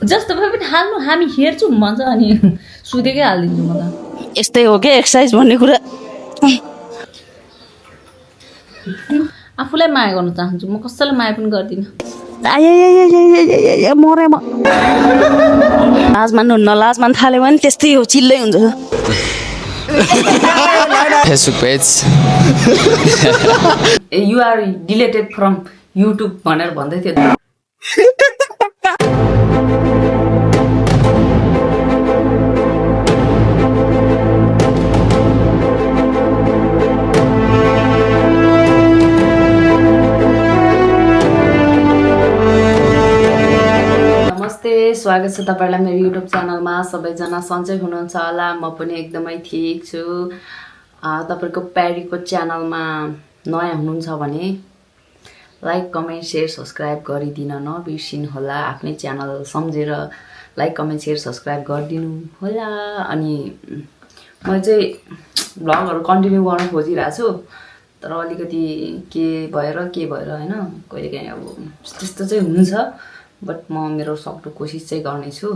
जस्तो भए पनि हाल्नु हामी हेर्छौँ भन्छ अनि सुतेकै हालिदिन्छु म त यस्तै हो के एक्सर्साइज भन्ने कुरा आफूलाई माया गर्न चाहन्छु म कसैलाई माया पनि गर्दिनँ मरे म लाज मान्नु न लाज मान थाल्यो भने त्यस्तै हो चिल्लै हुन्छ Facebook page you are deleted from YouTube भनेर भन्दै थियो स्वागत छ तपाईहरुलाई मेरो युट्युब च्यानलमा सबैजना सन्चै हुनुहुन्छ होला म पनि एकदमै ठीक छु तपाईहरुको प्यारीको च्यानलमा नयाँ हुनुहुन्छ भने लाइक कमेन्ट शेयर सब्स्क्राइब गरिदिन नबिर्सिनु होला आफ्नै च्यानल सम्झेर लाइक कमेन्ट शेयर सब्स्क्राइब गरिदिनु होला अनि म चाहिँ भ्लगहरु कन्टिन्यू गर्न खोजिरहेको छु तर अलिकति के भएर हैन कहिलेकाहीँ अब त्यस्तो चाहिँ हुन्छ बट म मेरो सक्दो कोसिस चाहिँ गर्नेछु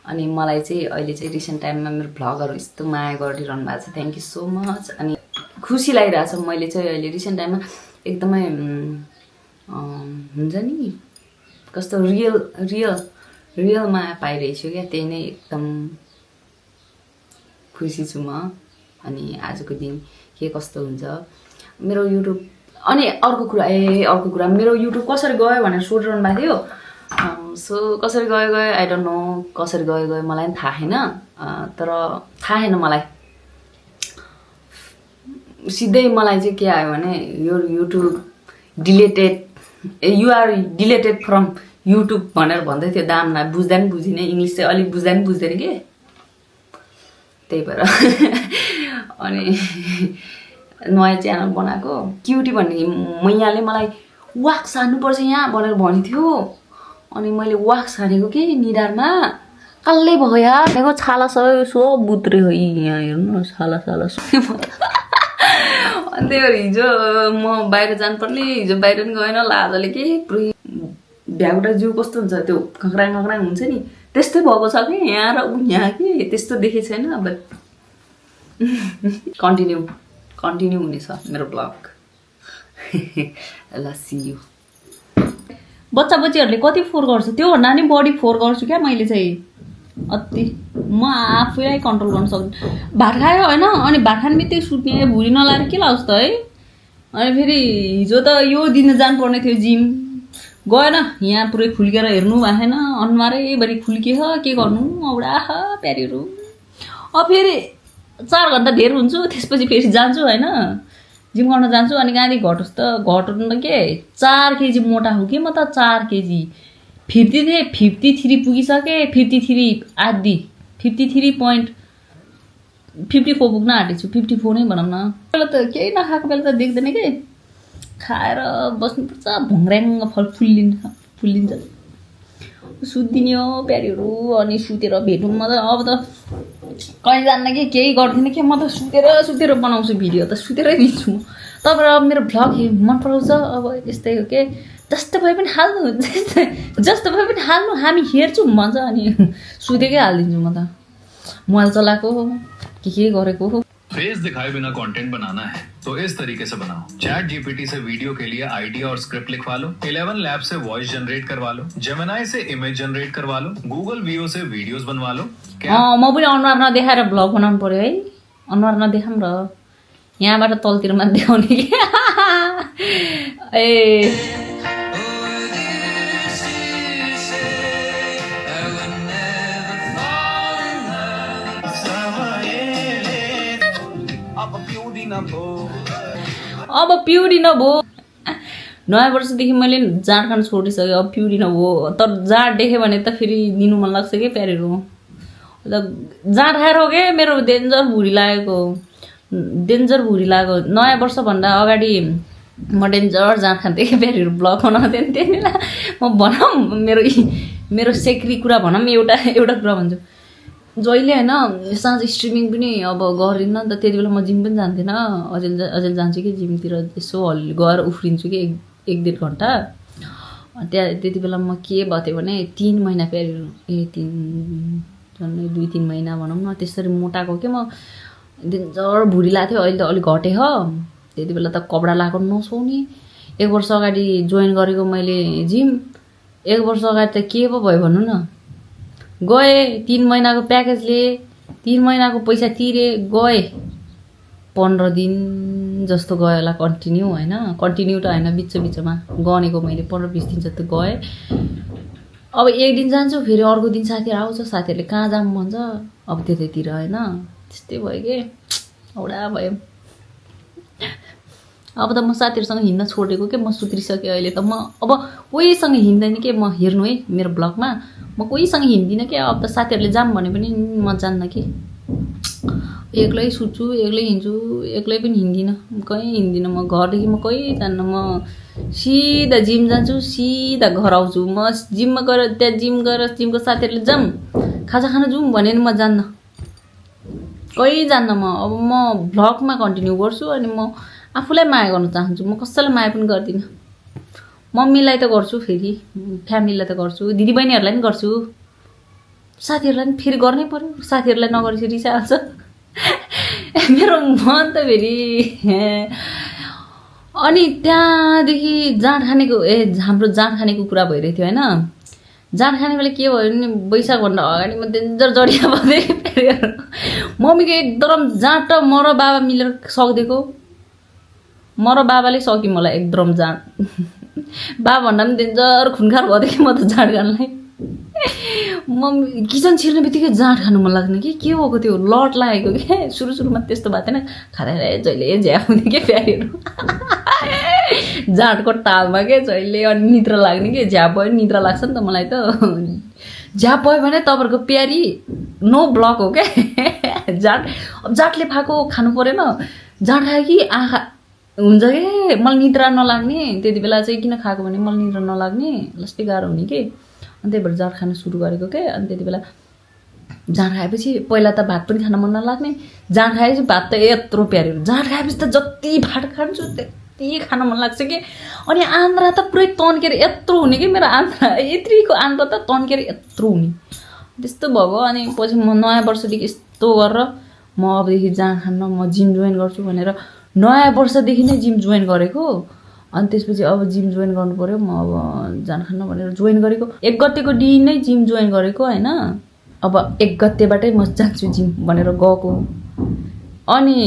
अनि मलाई चाहिँ अहिले चाहिँ रिसेन्ट टाइममा मेरो भ्लगहरु यस्तो माया गरिरहनु भएको छ थ्यांक यू सो मच अनि खुसी लागिरहेछ मैले चाहिँ अहिले रिसेन्ट टाइममा एकदमै हुन्छ नि कस्तो रियल माया पाइरहेछु क्या त्यही नै एकदम खुसी छु म अनि आजको दिन के कस्तो हुन्छ मेरो युट्युब अनि अर्को कुरा मेरो युट्युब कसरी गयो भनेर सोधिरहनु भएको थियो सो कसरी गयो आई डोन्ट नो कसरी गयो मलाई पनि थाहा छैन तर थाहा छैन मलाई सिधै मलाई चाहिँ के आयो भने यो YouTube you are deleted from YouTube भनेर भन्दै थियो दाममा बुझ्दा पनि बुझिने इङ्ग्लिस चाहिँ अलिक बुझ्दा पनि बुझ्दैन के त्यही भएर अनि नयाँ च्यानल बनाएको क्युटी भन्ने मैयाले मलाई वाक सार्नुपर्छ यहाँ भनेर भन्थ्यो अनि मैले वाक सारेको के निधारमा कल्लै भयो यार देखो छाला सो बुत्रे हो यहाँ हेर्नु छाला अनि त्यही भएर हिजो म बाहिर जानुपर्ने हिजो बाहिर पनि गएन लाजले के पुरै भ्याउटा जिउ कस्तो हुन्छ त्यो खक्राङ हुन्छ नि त्यस्तै भएको छ कि यहाँ र यहाँ के त्यस्तो देखेको छैन बट कन्टिन्यू हुनेछ मेरो ब्लग ल सी यू बच्चाहरूले कति फोहोर गर्छ त्योभन्दा नि बढी फोहोर गर्छु क्या मैले चाहिँ अति म आफैलाई कन्ट्रोल गर्न सक्दिनँ भात खायो होइन अनि भात खाने बित्तिकै सुत्ने भुँडी नलाएर के लाउँछ त है अनि फेरि हिजो त यो दिन जानुपर्ने थियो जिम गएन यहाँ पुरै खुल्केर हेर्नु भएन अनुहारैभरि खुल्कियो के गर्नु औडा प्यारीहरू अब फेरि 4 घन्टा धेर हुन्छु त्यसपछि फेरि जान्छु होइन जिम गर्न जान्छु अनि कहाँदेखि घटोस् त घटाउनु त के 4 केजी मोटा हो कि म त 4 केजी 53 पुगिसके 53 आधी 53.54 पुग्न आँटेछु 54 नै भनौँ न बेला त केही नखाएको बेला त देख्दैन के खाएर बस्नुपर्छ भङ्ग्र्याङ्ग फुल्लिन्छ सुत्दिने हो प्यारीहरू अनि सुतेर भेटौँ म त अब त कहीँ जान्न कि केही गर्दिनँ कि म त सुतेर बनाउँछु भिडियो त सुतेरै दिन्छु म तपाईँहरू अब मेरो भ्लग मन पराउँछ अब यस्तै हो के जस्तो भए पनि हाल्नु हामी हेर्छौँ भन्छ अनि सुतेकै हालिदिन्छु म त मोबाइल चलाएको के गरेको फेस दिखाए बिना कंटेंट बनाना है तो इस तरीके से बनाओ चैट जीपीटी से वीडियो के लिए आइडिया और स्क्रिप्ट लिखवा लो 11 लैब से वॉइस जनरेट करवा लो जेमिनाई से इमेज जनरेट करवा लो गूगल वीओ से वीडियोस बनवा लो म पनि अनुहार नदेखाएर भ्लग बनाउनु पर्यो है अनुहार नदेखाम र यहाँबाट तलतिर मात्र देखाउने कि ए अब पिउरी नभो नयाँ वर्षदेखि मैले जाँड खान छोडिसकेँ अब पिउरी नभो तर जाँड देखेँ भने त फेरि दिनु मन लाग्छ कि प्यारीहरू जाँड खाएर हो क्या मेरो डेन्जर भुँडी लागेको नयाँ वर्षभन्दा अगाडि म डेन्जर जाँड खान्थेँ कि प्यारीहरू ब्लग बनाउँथेँ नि त्यही बेला म भनौँ मेरो सेक्री कुरा भनौँ एउटा कुरा भन्छु जहिले होइन साँझ स्ट्रिमिङ पनि अब गरिन्न नि त त्यति बेला म जिम पनि जान्थेन अझै जान्छु कि जिमतिर यसो गएर उफ्रिन्छु कि 1-1.5 घन्टा त्यहाँ त्यति बेला म के भयो भने 3 महिना पेरियर झन्डै 2-3 महिना भनौँ न त्यसरी मोटाएको के म डेन्जर भुँडी लाग्थ्यो। अहिले त अलिक घटेँ हो। त्यति बेला त कपडा लगाएको नसुहाउने। 1 वर्ष अगाडि जोइन गरेको मैले जिम। 1 वर्ष अगाडि त के पो भयो भन्नु न, गएँ 3 महिनाको प्याकेजले 3 महिनाको पैसा तिरेँ, गएँ 15 दिन जस्तो गयो होला कन्टिन्यू होइन, कन्टिन्यू त होइन बिचमा गनेको मैले 15-20 दिन जस्तो गएँ। अब एक दिन जान्छु फेरि अर्को दिन साथीहरू आउँछ, साथीहरूले कहाँ जाऊँ भन्छ, अब त्यतैतिर होइन त्यस्तै भयो कि औडा भयो। अब त म साथीहरूसँग हिँड्न छोडेको के, म सुध्रिसकेँ अहिले त। म अब कोहीसँग हिँड्दैन के, म हेर्नु है मेरो ब्लगमा म कोहीसँग हिँड्दिनँ कि। अब त साथीहरूले जाऊँ भने पनि म जान्न कि, एक्लै सुत्छु, एक्लै हिँड्छु, एक्लै पनि हिँड्दिनँ, कहीँ हिँड्दिनँ म। घरदेखि म कहीँ जान्न, म सिधा जिम जान्छु, सिधा घर आउँछु। म जिममा गएर त्यहाँ जिम गएर जिमको साथीहरूले जाऊँ खाजा खान जाऊँ भने नि म जान्न, कहीँ जान्न म। अब म भ्लगमा कन्टिन्यू गर्छु अनि म आफूलाई माया गर्न चाहन्छु, म कसैलाई माया पनि गर्दिनँ। मम्मीलाई त गर्छु, फेरि फ्यामिलीलाई त गर्छु, दिदीबहिनीहरूलाई पनि गर्छु, साथीहरूलाई पनि फेरि गर्नै पर्यो। साथीहरूलाई नगरेपछि रिसाइहाल्छ मेरो मन त फेरि। अनि त्यहाँदेखि जाँड खानेको हाम्रो जाँड खानेको कुरा भइरहेको थियो होइन। जाँड खाने बेला के भयो भने वैशाखभन्दा अगाडि म डेन्जर जडिया भएँ। मम्मीको एकदम जाँड त म र बाबा मिलेर सक्दिएको, म र बाबाले सक्यो मलाई एकदम जाँड। बाबाभन्दा पनि डेन्जर खुनखार भएदेखि म त जाँड खानलाई। मम्मी किचन छिर्ने बित्तिकै जाँड खानु मन लाग्ने कि के भएको थियो, लट लागेको के। सुरुमा त्यस्तो भएको थिएन, खाँदा जहिले झ्याप हुने के प्यारीहरू जाँडको तालमा के जहिले। अनि निद्रा लाग्ने कि, झ्याप भयो निद्रा लाग्छ नि त मलाई त। झ्याप भयो भने तपाईँहरूको प्यारी नो ब्लक हो क्या। जाँड अब जाँडले फाको खानु परेन, जाँड खायो कि आँखा हुन्छ कि मलाई निद्रा नलाग्ने। त्यति बेला चाहिँ किन खाएको भने मलाई निद्रा नलाग्ने, लास्टै गाह्रो हुने कि। अनि त्यही भएर जाँड खान सुरु गरेको के। अनि त्यति बेला जाँड खाएपछि पहिला त भात पनि खान मन नलाग्ने, जाँड खाएपछि भात त यत्रो प्यारीहरू, जाँड खाएपछि त जति भात खान्छु त्यति खान मन लाग्छ कि। अनि आन्द्रा त पुरै तन्केर यत्रो हुने कि, मेरो आन्द्रा यत्रीको आन्द्रा त तन्केर यत्रो हुने, त्यस्तो भएको। अनि पछि म नयाँ वर्षदेखि यस्तो गरेर म अबदेखि जाँड खान्न, म जिम जोइन गर्छु भनेर नयाँ वर्षदेखि नै जिम जोइन गरेको। अनि त्यसपछि अब जिम जोइन गर्नु पऱ्यो, म अब जाँड खान्न भनेर जोइन गरेको। 1 गतेको दिन नै जिम जोइन गरेको होइन। अब 1 गतेबाटै म जान्छु जिम भनेर गएको। अनि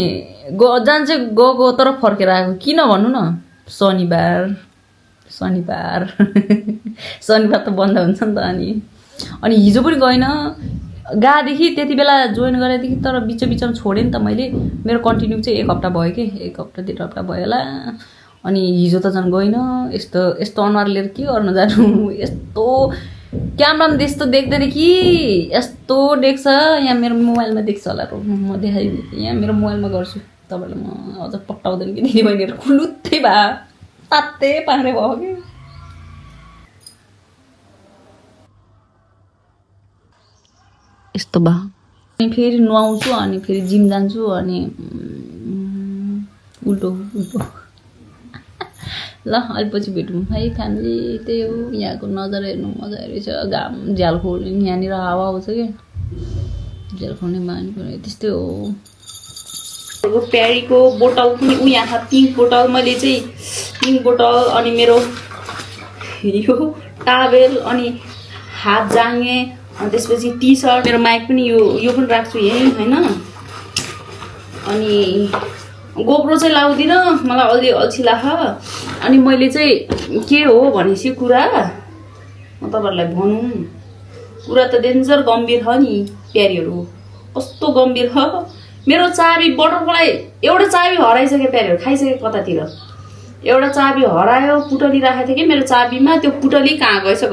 गएको तर फर्केर आएको किन भन्नु न, शनिबार शनिबार त बन्द हुन्छ नि त। अनि हिजो पनि गएन, गएदेखि त्यति बेला जोइन गरेदेखि, तर बिचमा छोडेँ नि त मैले। मेरो कन्टिन्यू चाहिँ 1 हप्ता भयो कि, 1 हप्ता 1.5 हप्ता भयो होला। अनि हिजो त झन् गएन, यस्तो अनुहार लिएर के गर्न जानु। यस्तो क्यामरामा त्यस्तो देख्दैन कि, यस्तो देख्छ। यहाँ मेरो मोबाइलमा देख्छ होला, म देखाइदिन्छु। यहाँ मेरो मोबाइलमा गर्छु तपाईँलाई, म अझ पट्टाउँदैन कि दिदीबहिनीहरू खुलुत्तै भए तात्तै पारे भयो कि। यस्तो भयो। अनि फेरि नुहाउँछु, अनि फेरि जिम जान्छु, अनि उल्टो ल अलिपछि भेटौँ है फ्यामिली। त्यही हो, यहाँको नजारा हेर्नु मजा रहेछ। घाम झ्याल खोल्ने, यहाँनिर हावा आउँछ कि, झ्याल खोल्ने बानी पऱ्यो, त्यस्तै हो। प्यारीको बोतल पनि यहाँ पिङ्क बोतल, मैले चाहिँ पिङ्क बोतल, अनि मेरो यो टावेल, अनि हात जाङ्गे, अनि त्यसपछि टी सर्ट, मेरो माइक पनि यो पनि राख्छु यहीँ होइन। अनि गोप्रो चाहिँ लाउँदिनँ, मलाई अलि अल्छी लाग्छ। अनि मैले चाहिँ के हो भनेपछि कुरा म तपाईँहरूलाई भनौँ, कुरा त डेन्जर गम्भीर छ नि प्यारीहरू, कस्तो गम्भीर छ। मेरो चाबी बटरफ्लाई एउटा चाबी हराइसक्यो प्यारीहरू, खाइसक्यो कतातिर। एउटा चाबी हरायो, पुटली राखेको थिएँ कि मेरो चाबीमा, त्यो पुटली कहाँ गएछ।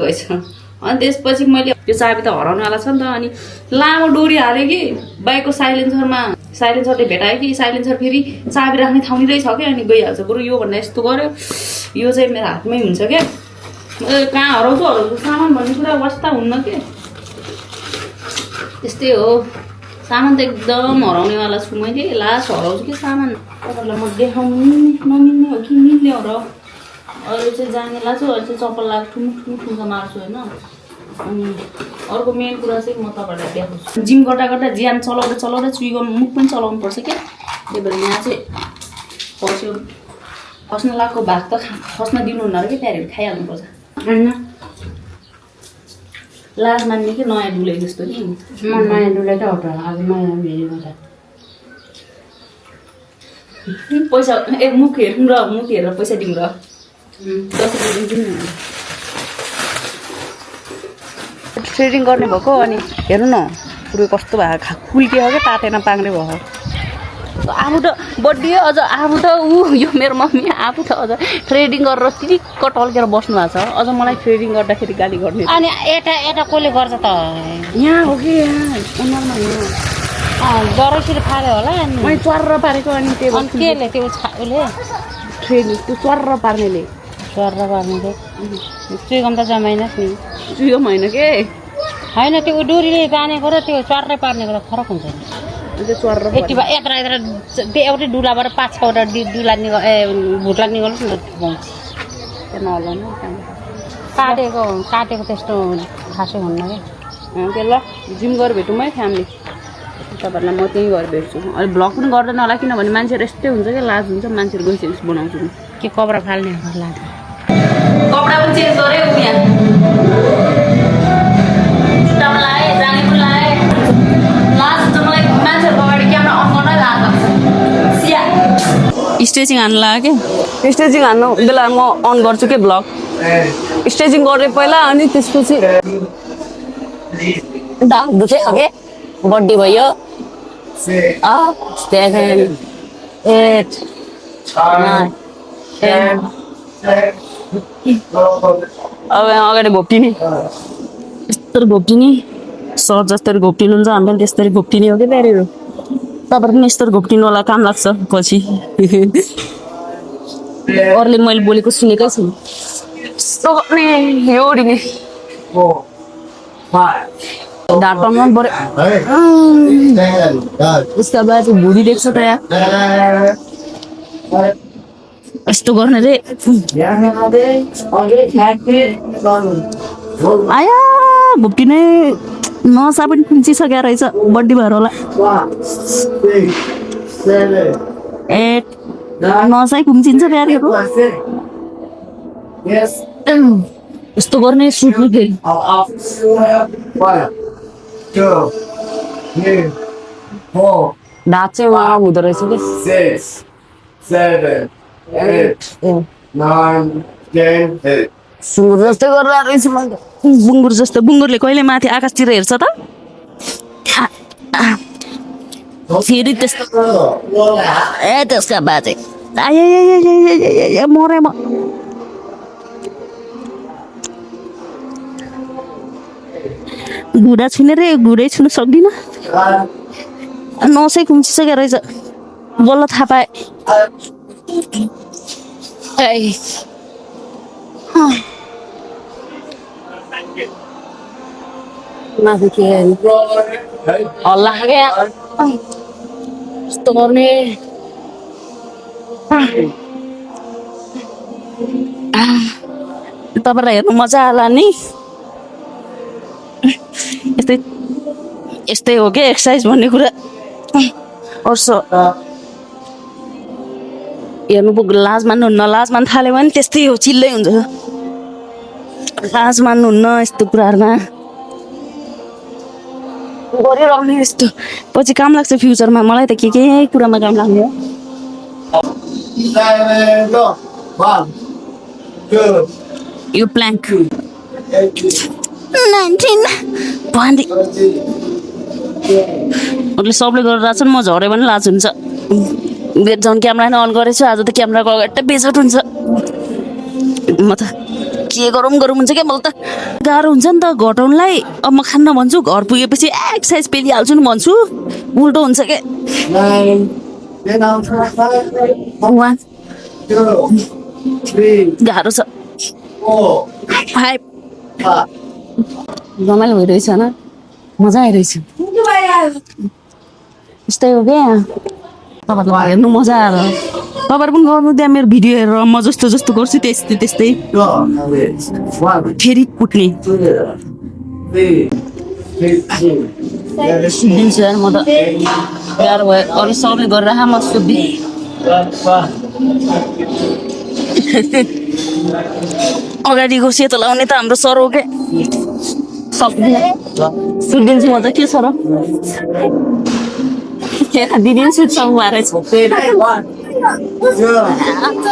अनि त्यसपछि मैले त्यो चाबी त हराउनेवाला छ नि त। अनि लामो डोरी हालेँ कि बाइकको साइलेन्सरले भेटायो कि, साइलेन्सर फेरि चाबी राख्ने ठाउँ नै रहेछ क्या। अनि गइहाल्छ, बरु यो भन्दा यस्तो गऱ्यो, यो चाहिँ मेरो हातमै हुन्छ क्या। कहाँ हराउँछु सामान भन्ने कुरा वास्ता हुन्न के। त्यस्तै हो, सामान त एकदम हराउनेवाला छु मैले, लास्ट हराउँछु कि सामान। तपाईँहरूलाई म देखाउनु नमिल्ने हो कि मिल्ने हो र अहिले चाहिँ जाने लाग्छु अहिले चाहिँ चप्पल लाग्छु ठुम्ठुम्छ मार्छु होइन अनि अर्को मेन कुरा चाहिँ म तपाईँहरूलाई देखाउँछु जिम गर्दा गर्दा ज्यान चलाउँदा चुइको मुख पनि चलाउनु पर्छ क्या त्यही भएर यहाँ चाहिँ पस्यो खस्न लागेको भाग त खस्न दिनुहुन्न र कि प्यारेर खाइहाल्नुपर्छ होइन लाज मान्ने कि नयाँ डुले जस्तो कि नयाँ डुले त होटल अब नयाँ भेरी गर्दा पैसा मुख हेरौँ र मुख हेरेर पैसा दिउँ र 10 रुपियाँ दिउँ न थ्रेडिङ गर्ने भएको अनि हेर्नु न पुरै कस्तो भएको कुल्कियो क्या तातेन पाङ्रे भयो आफू त बर्थडे अझ आफू त यो मेरो मम्मी आफू त अझ थ्रेडिङ गरेर टिक्क टल्केर बस्नु भएको छ अझ मलाई थ्रेडिङ गर्दाखेरि गाली गर्ने अनि यता कसले गर्छ त यहाँ हो कि यहाँ उनीहरूमा जरैसरी फाल्यो होला अनि मैले च्वार्र पारेको अनि त्यो केले त्यो उसले थ्रेडिङ त्यो च्वार्र पार्नेले चर्र पार्नेले चुइगम त जमाइनस् नि चुइगम होइन के होइन त्यो डोरीले बाँधेको र त्यो चर्रै पार्नेको त फरक हुन्छ नि त्यो च्वार्र यति यत्र त्यो एउटै डुलाबाट 5-6वटा डुला भुट्ला निकाल्नुहोस् न पाउँछ त्यो नहल्लाउनु काटेको त्यस्तो खासै हुन्न कि ल जिम गरेर भेटौँ है फ्यामिली तपाईँहरूलाई म त्यहीँ गएर भेट्छु अहिले भ्लग पनि गर्दैन होला किनभने मान्छेहरू यस्तै हुन्छ क्या लाज हुन्छ मान्छेहरू गइसकेपछि बनाउँछु म के कपडा फाल्ने लाग्छ कपडा पनि चेन्ज गरेँ यहाँ जुत्तामा लगाएँ जाने पनि लगाएँ लाज हुन्छ मलाई मान्छेहरूको अगाडि क्यामेरा अन गर्नै लाज लाग्छ सिया स्ट्रेचिङ हान्नु लाग्यो क्या स्टेजिङ हान्नु बेला म अन गर्छु के भ्लग स्टेजिङ गरेँ पहिला अनि त्यसपछि दाम दुखेको के बर्थडे भयो 7 8 9 10 अब अगाडि घोप्टिने यस्तो घोप्टिने सर जस्तरी घोप्टिनुहुन्छ हामी पनि त्यस्तरी घोप्टिने हो कि प्यारेहरू तपाईँहरू पनि यस्तो घोप्टिनुवाला काम लाग्छ पछि अरूले मैले बोलेको सुनेकै छु यस्तो गर्ने एउटी ढाँटमा पऱ्यो उसका बाद भुँडी देख्छ त यहाँ यस्तो गर्ने रे आया भुप्टिने नसा पनि कुन्चिसकेको रहेछ बर्थडे भएर होला 8 नसै कुम्चिन्छ प्यारेको यस्तो गर्ने सुत्नु फेरि ढाँट चाहिँ उहाँ हुँदो रहेछ कि 6, 7, 8, 9, 10. सुँगुर जस्तै गरेर रहेछ मैले बुङ्गुर जस्तो बुङ्गुरले कहिले माथि आकाशतिर हेर्छ त फेरि त्यस्तो ए त्यसका बाजे आए मरे म घुँडा छुने रे घुँडै छुन सक्दिनँ नसै खुम्चिसकेको रहेछ बल्ल थाहा पाएँ माथि के हल्ला क्या यस्तो गर्ने तपाईँलाई हेर्नु मजा आला नि यस्तै यस्तै हो क्या एक्सर्साइज भन्ने कुरा अर्सो हेर्नु लाज मान्नुहुन्न लाज मान थाल्यो भने त्यस्तै हो चिल्लै हुन्छ लाज मान्नुहुन्न यस्तो कुराहरूमा गरिरहने यस्तो पछि काम लाग्छ फ्युचरमा मलाई त के कुरामा काम लाग्ने हो 7, 1, 2, यो प्ल्याङ्क 19 भन्दै उसले सबले गरिरहेको छन् म झऱ्यो भने लाज हुन्छ झन् क्यामेरा नै अन गरेछु आज त क्यामेराको अगाडि बेजोट हुन्छ म त के गरौँ हुन्छ क्या मलाई त गाह्रो हुन्छ नि त घटाउनलाई अब म खान्न भन्छु घर पुगेपछि एक्सर्साइज पेलिहाल्छु नि भन्छु उल्टो हुन्छ क्या 9, 1 2, 3, गाह्रो छ 4, 5 5. रमाइलो भइरहेछ होइन मजा आइरहेछ यस्तै हो क्या तपाईँहरूलाई हेर्नु मजा आएर तपाईँहरू पनि गर्नु त्यहाँ मेरो भिडियो हेरेर म जस्तो जस्तो गर्छु त्यस्तै त्यस्तै Go. Wait. One, फेरि कुट्ने two, three, two. दिन्छु यार म त गाह्रो भयो अरू सबै गरेर म सुब्बी अगाडिको सेतो लाउने त हाम्रो सर हो के सक्दिनँ सुत्दिन्छु म त के सर दिदी पनि सुत्छौँ भएर One, two,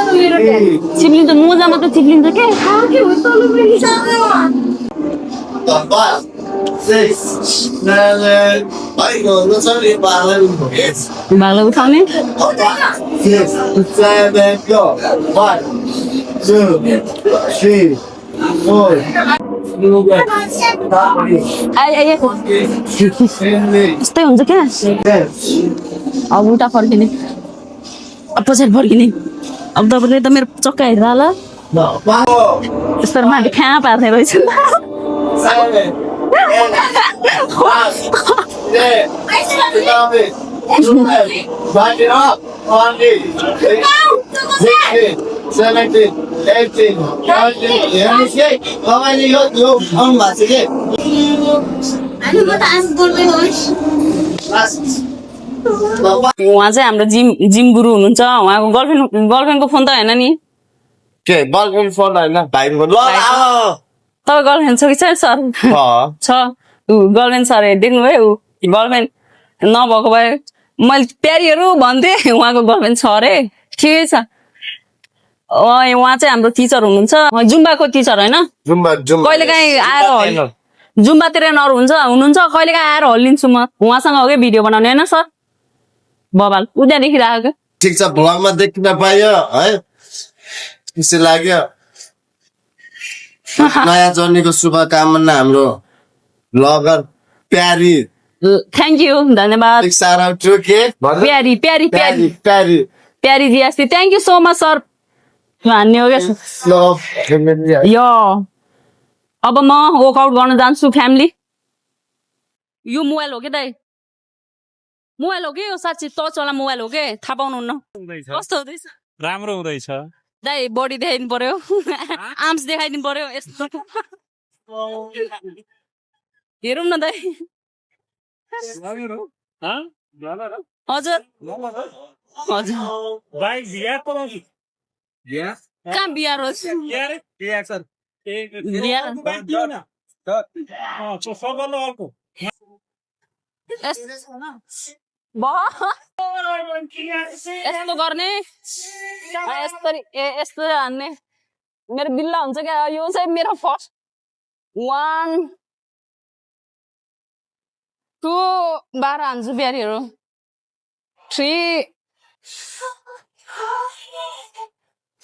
three. चिप्लिन्छ मोजामा त चिप्लिन्छ के Five, six, seven. No sorry, yes. भालो उठाउने 6, 7, go. 1, 2, 3, 4. आए यस्तै हुन्छ क्या अब उल्टा फर्किने अब पछाडि फर्किने अब तपाईँले त मेरो चक्का हेरेर होला No, 5, यस्तो माथि फ्या पार्ने रहेछ 7, 8, 9, 17, 18, 19, उहाँ चाहिँ हाम्रो जिम गुरु हुनुहुन्छ उहाँको गर्लफ्रेन्डको फोन त होइन नि Okay, ball phone line na. Bye mo. तपाईँ गर्लफ्रेन्ड छ कि छैन सर छ ऊ गर्लफ्रेन्ड सर देख्नुभयो ऊ गर्लफ्रेन्ड नभएको भए मैले प्यारीहरू भन्थेँ उहाँको गर्लफ्रेन्ड छ अरे ठिकै छ उहाँ चाहिँ हाम्रो टिचर हुनुहुन्छ जुम्बाको टिचर होइन कहिलेकाहीँ आएर जुम्बातिर हुनुहुन्छ कहिलेकाहीँ आएर हल्लिन्छु म उहाँसँग हो क्या भिडियो बनाउने होइन सर बबाल उद्या देखिरहेको ठिक छ भ्लगमा देख्न पाइयो है खुसी लाग्यो नयाँ जर्नीको शुभकामना हाम्रो ब्लगर प्यारी थ्याङ्क यू धन्यवाद बिग साउट आउट टु के प्यारी प्यारी प्यारी प्यारी प्यारी जी अस्ति thank you so much sir हान्ने हो क्या यो अब म वर्कआउट गर्न जान्छु फ्यामिली यो मोबाइल हो कि दाइ मोबाइल हो कि यो साँच्ची टचवाला मोबाइल हो कि थाहा पाउनुहुन्न कस्तो हुँदैछ राम्रो हुँदैछ दाइ बडी देखाइदिनु पर्यो आर्म्स देखाइदिनु पर्यो यस्तो हेरौँ न दाइ हजुर हजुर कहाँ बिहार हो यस्तो गर्ने यस्तो हान्ने मेरो बिल्ला हुन्छ क्या यो चाहिँ मेरो फर्स्ट 1 2 12 हान्छु बिहारीहरू 3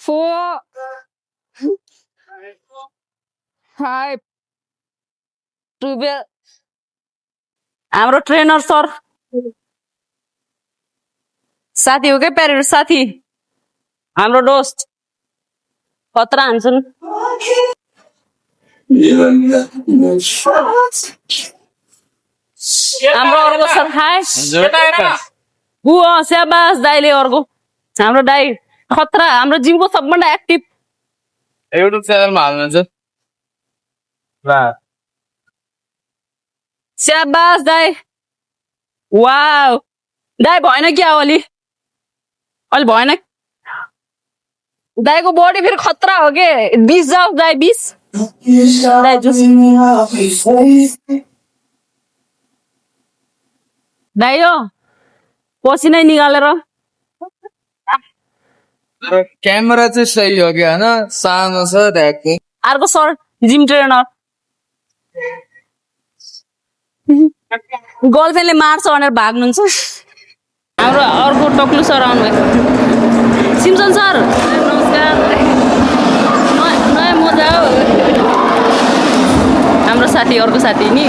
4 5 12 हाम्रो ट्रेनर सर साथी हो क्या प्यारेर साथी हाम्रो दोस्त खतरा हान्छन् हाम्रो अर्को सर हाय स्याबास दाइले अर्को हाम्रो दाइ खतरा हाम्रो जिमको सबभन्दा एक्टिभ युट्युब च्यानलमा हाल्नुहुन्छ स्याबास दाइ वाउ दाइ भएन क्या अलि भएन दाइको बडी फेरि खतरा हो के 20 जाऊ दाइ 20 दाइ जुस दाइ यो पसिनै निकालेर क्यामेरा चाहिँ सही हो क्या होइन सानो छ त्यहाँको अर्को सर जिम ट्रेनर गर्लफ्रेन्डले मार्छ भनेर भाग्नुहुन्छ हाम्रो अर्को टक्लु सर आउनुभयो सिमसन सर नमस्कार नयाँ मजा हो हाम्रो साथी अर्को साथी नि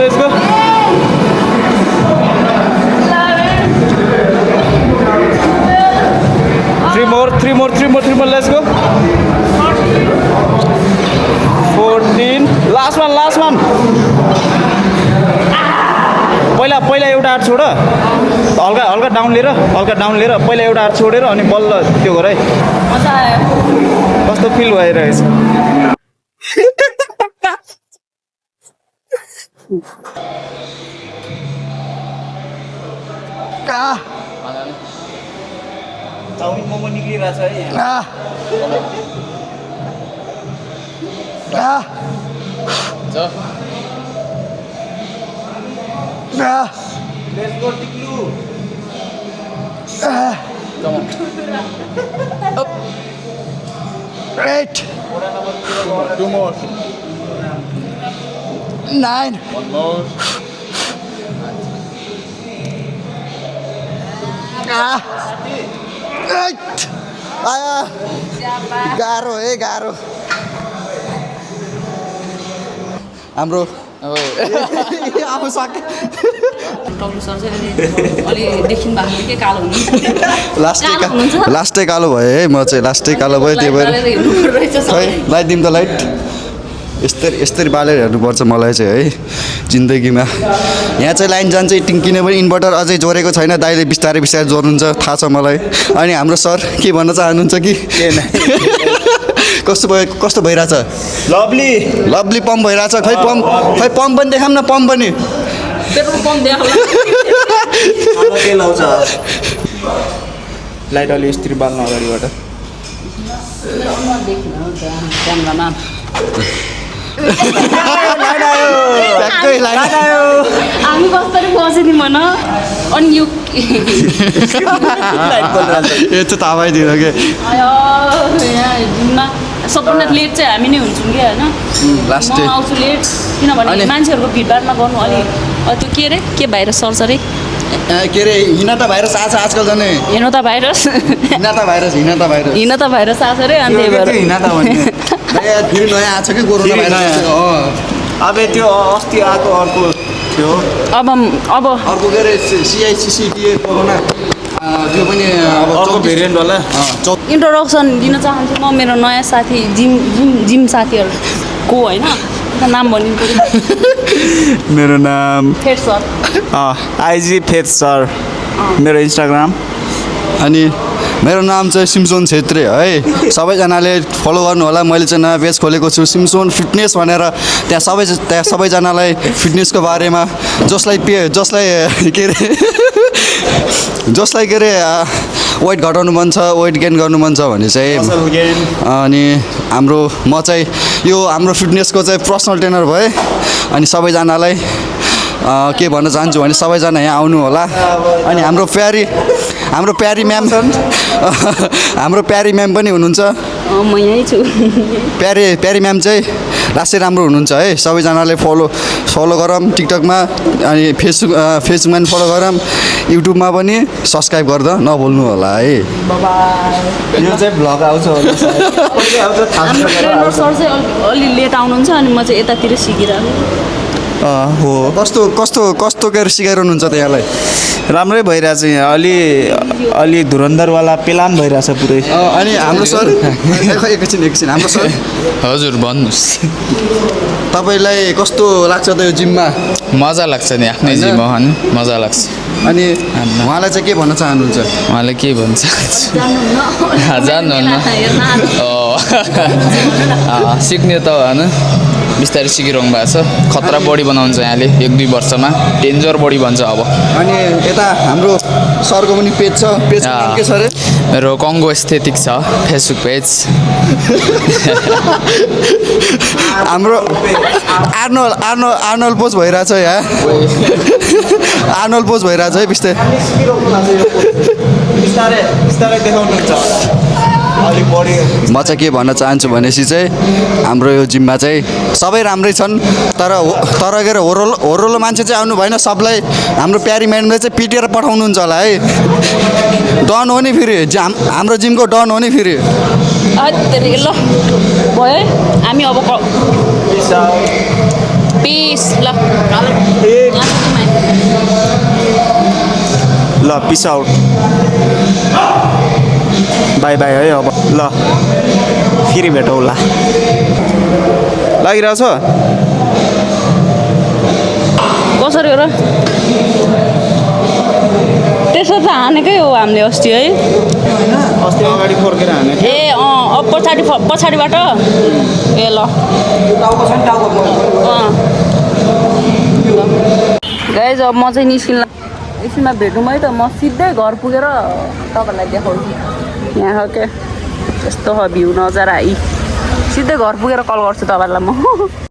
Let's go. लास्टमा पहिला एउटा हात छोड हल्का डाउन लिएर पहिला एउटा हात छोडेर अनि बल्ल त्यो गर है मजा आयो कस्तो फिल भइरहेछ चाउमिन मोमो निक्लिरहेछ है Let's go, Tiklu. Come on. Up. Eight. Two more. 9. One more. Eight. गाह्रो है गाह्रो हाम्रो अब सक्यो टक्लु सर चाहिँ अलि देखिनु भएको थियो के कालो हुनुहुन्छ लास्टै कालो भयो है म चाहिँ लास्टै कालो भयो त्यही भएर खै लाइट दिउँ त लाइट यस्तरी बालेर हेर्नुपर्छ मलाई चाहिँ है जिन्दगीमा यहाँ चाहिँ लाइन जान्छ टिङ्किने पनि इन्भर्टर अझै जोडेको छैन दाइले बिस्तारै जोड्नुहुन्छ थाहा छ मलाई अनि हाम्रो सर के भन्न चाहनुहुन्छ कि कस्तो भइरहेछ लभली पम्प भइरहेछ खै पम्प पनि देखाउँ न पम्प पनि पेट्रोल पम्प देखाउला के लाउँछ लाइट अलि यस्तरी बाल्न अगाडिबाट क्यामेरामा हामी कसरी बसिदिउँ भन अनि यो यो चाहिँ थाहा भइदिएर के यहाँ जिममा सबभन्दा लेट चाहिँ हामी नै हुन्छौँ कि होइन लास्ट म आउँछु लेट किनभने मान्छेहरूको भिडभाडमा गर्नु अलि त्यो के अरे के भाइरस सर्छ अरे के अरे हिनाता भाइरस आछ आजकल झन् हिनाता भाइरस हिनाता भाइरस आछ अरे अनि त्यही भएर हिनाता भन्ने फेरि नयाँ आएको छ कि कोरोना भाइरस अब त्यो अस्ति आएको अर्को थियो अब अर्को के अरे CICCTA कोरोना त्यो पनि अब अर्को भेरिएन्ट होला इन्ट्रोडक्सन दिन चाहन्छु म मेरो नयाँ साथी जिम साथीहरूको होइन नाम भनिदिनु पऱ्यो मेरो नाम फेट सर आइजी फेट सर मेरो इन्स्टाग्राम अनि मेरो नाम चाहिँ सिम्सोन छेत्री है सबैजनाले फलो गर्नु होला मैले चाहिँ नयाँ पेज खोलेको छु सिम्सोन फिटनेस भनेर त्यहाँ सबैजनालाई फिटनेसको बारेमा जसलाई के अरे वेट घटाउनु मन छ वेट गेन गर्नु मन छ भने चाहिँ अनि म चाहिँ यो हाम्रो फिटनेसको चाहिँ पर्सनल ट्रेनर भएँ अनि सबैजनालाई के भन्न चाहन्छु भने सबैजना यहाँ आउनु होला अनि हाम्रो प्यारी म्याम पनि हुनुहुन्छ म यहीँ छु प्यारी म्याम चाहिँ लास्टै राम्रो हुनुहुन्छ है सबैजनाले फलो गरौँ टिकटकमा अनि फेसबुकमा पनि फलो गरौँ युट्युबमा पनि सब्सक्राइब गर्दा नभुल्नु होला है यो चाहिँ भ्लग आउँछ हाम्रो ट्रेनर सर चाहिँ अलि लेट आउनुहुन्छ अनि म चाहिँ यतातिर सिकिरहेको हो कस्तो के सिकाइरहनुहुन्छ त्यहाँलाई राम्रै भइरहेछ यहाँ अलि धुरन्धरवाला प्लान भइरहेछ पुरै अनि हाम्रो सर एकछिन हाम्रो सर हजुर भन्नुहोस् तपाईँलाई कस्तो लाग्छ त यो जिममा मजा लाग्छ नि आफ्नै जिम हो अनि मजा लाग्छ अनि उहाँलाई चाहिँ के भन्न चाहनुहुन्छ उहाँले के भन्छ जान्नुहुन्न सिक्ने त होइन बिस्तारै सिकिरहनु भएको छ खतरा बडी बनाउँछ यहाँले 1-2 वर्षमा डेन्जर बडी भन्छ अब अनि यता हाम्रो सरको पनि पेज छ पेज के छ अरे मेरो कङ्गो एस्थेटिक छ फेसबुक पेज हाम्रो आर्नोल्ड पोज भइरहेछ यहाँ आर्नोल्ड पोज भइरहेछ है बिस्तारै देखाउनुहुन्छ म चाहिँ के भन्न चाहन्छु भनेपछि चाहिँ हाम्रो यो जिममा चाहिँ सबै राम्रै छन् तर के अरे होरोलो मान्छे चाहिँ आउनु भएन सबलाई हाम्रो प्यारी म्याडमले चाहिँ पिटेर पठाउनुहुन्छ होला है डन हो नि फेरि हाम्रो जिमको डन हो नि फेरि ल भयो हामी अब पिस ल पिस आउट बाई बाई है अब ल फेरि भेटौँला लागिरहेछ कसरी हो र त्यसो त हानेकै हो हामीले अस्ति है अस्ति अगाडि फर्केर हाने ए पछाडिबाट ए ल गाइज अब म चाहिँ निस्किन एकछिनमा भेटौँ है त म सिधै घर पुगेर तपाईँहरूलाई देखाउँछु यहाँ के यस्तो छ भ्यू नजारा है सिधै घर पुगेर कल गर्छु तपाईँहरूलाई म